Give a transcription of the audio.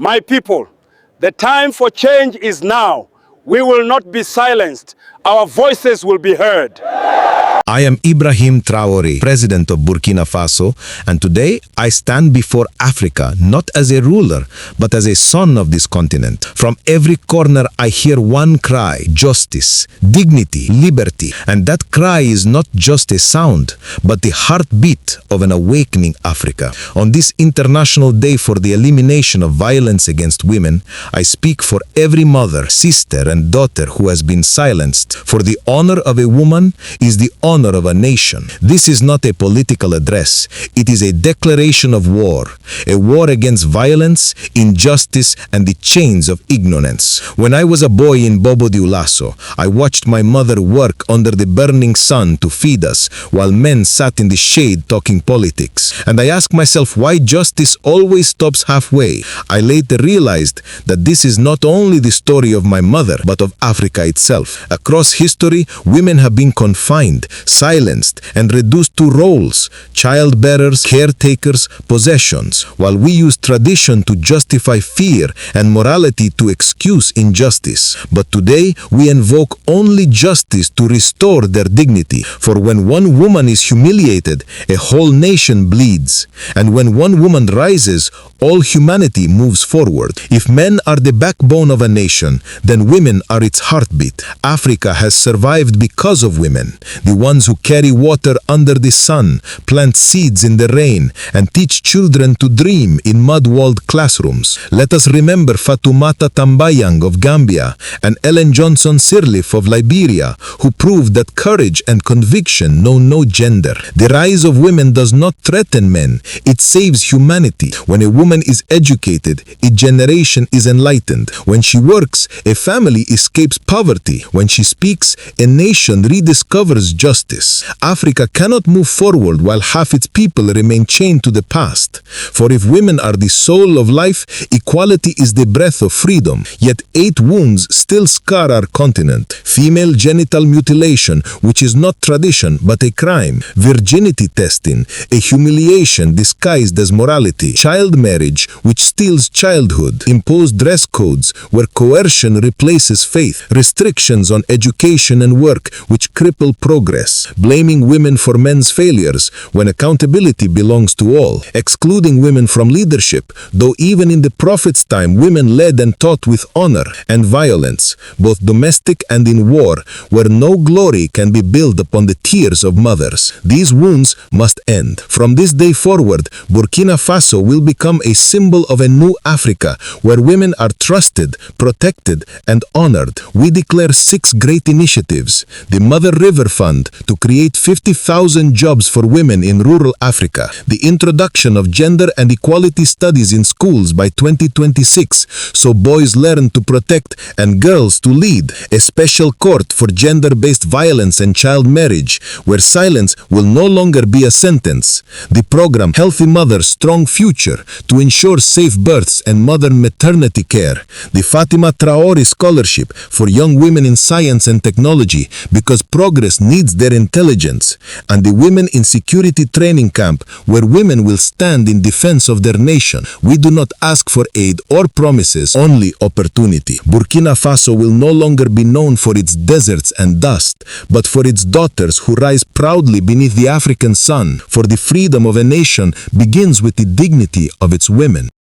My people, the time for change is now. We will not be silenced. Our voices will be heard. I am Ibrahim Traoré, President of Burkina Faso, and today I stand before Africa not as a ruler, but as a son of this continent. From every corner I hear one cry: justice, dignity, liberty. And that cry is not just a sound, but the heartbeat of an awakening Africa. On this International Day for the Elimination of Violence Against Women, I speak for every mother, sister, and daughter who has been silenced. For the honor of a woman is the honor of a nation. This is not a political address. It is a declaration of war. A war against violence, injustice, and the chains of ignorance. When I was a boy in Bobo Dioulasso, I watched my mother work under the burning sun to feed us, while men sat in the shade talking politics. And I asked myself why justice always stops halfway. I later realized that this is not only the story of my mother, but of Africa itself. Across history, women have been confined, silenced, and reduced to roles: childbearers, caretakers, possessions, while we use tradition to justify fear and morality to excuse injustice. But today, we invoke only justice to restore their dignity. For when one woman is humiliated, a whole nation bleeds. And when one woman rises, all humanity moves forward. If men are the backbone of a nation, then women are its heartbeat. Africa has survived because of women, the ones who carry water under the sun, plant seeds in the rain, and teach children to dream in mud-walled classrooms. Let us remember Fatoumata Tambayang of Gambia and Ellen Johnson Sirleaf of Liberia, who proved that courage and conviction know no gender. The rise of women does not threaten men, it saves humanity. When a woman is educated, a generation is enlightened. When she works, a family escapes poverty. When she speaks, a nation rediscovers justice. Africa cannot move forward while half its people remain chained to the past. For if women are the soul of life, equality is the breath of freedom. Yet 8 wounds still scar our continent. Female genital mutilation, which is not tradition but a crime. Virginity testing, a humiliation disguised as morality. Child marriage, which steals childhood. Imposed dress codes, where coercion replaces faith. Restrictions on education and work, which cripple progress. Blaming women for men's failures, when accountability belongs to all. Excluding women from leadership, though even in the Prophet's time women led and taught with honor. And violence, both domestic and in war, where no glory can be built upon the tears of mothers. These wounds must end. From this day forward, Burkina Faso will become a symbol of a new Africa, where women are trusted, protected, and honored. We declare 6 great initiatives. The Mother River Fund, to create 50,000 jobs for women in rural Africa. The introduction of gender and equality studies in schools by 2026, so boys learn to protect and girls to lead. A special court for gender-based violence and child marriage, where silence will no longer be a sentence. The program Healthy Mother, Strong Future, to ensure safe births and modern maternity care. The Fatima Traoré Scholarship for young women in science and technology, because progress needs their intelligence. And the Women in Security Training Camp, where women will stand in defense of their nation. We do not ask for aid or promises, only opportunity. Burkina Faso will no longer be known for its deserts and dust, but for its daughters who rise proudly beneath the African sun. For the freedom of a nation begins with the dignity of its women.